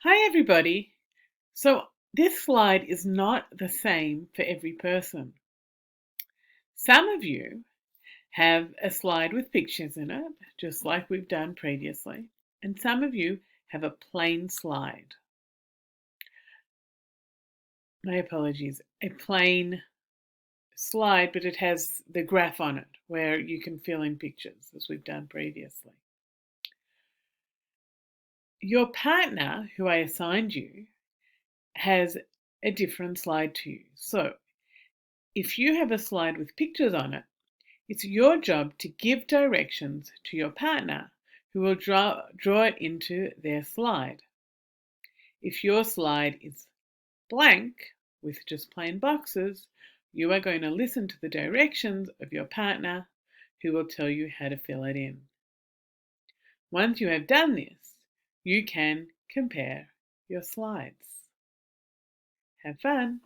Hi everybody. So this slide is not the same for every person. Some of you have a slide with pictures in it, just like we've done previously, and some of you have a plain slide. My apologies, a plain slide, but it has the graph on it where you can fill in pictures as we've done previously. Your partner, who I assigned you, has a different slide to you. So if you have a slide with pictures on it, it's your job to give directions to your partner, who will draw it into their slide. If your slide is blank, with just plain boxes, you are going to listen to the directions of your partner, who will tell you how to fill it in. Once you have done this, you can compare your slides. Have fun!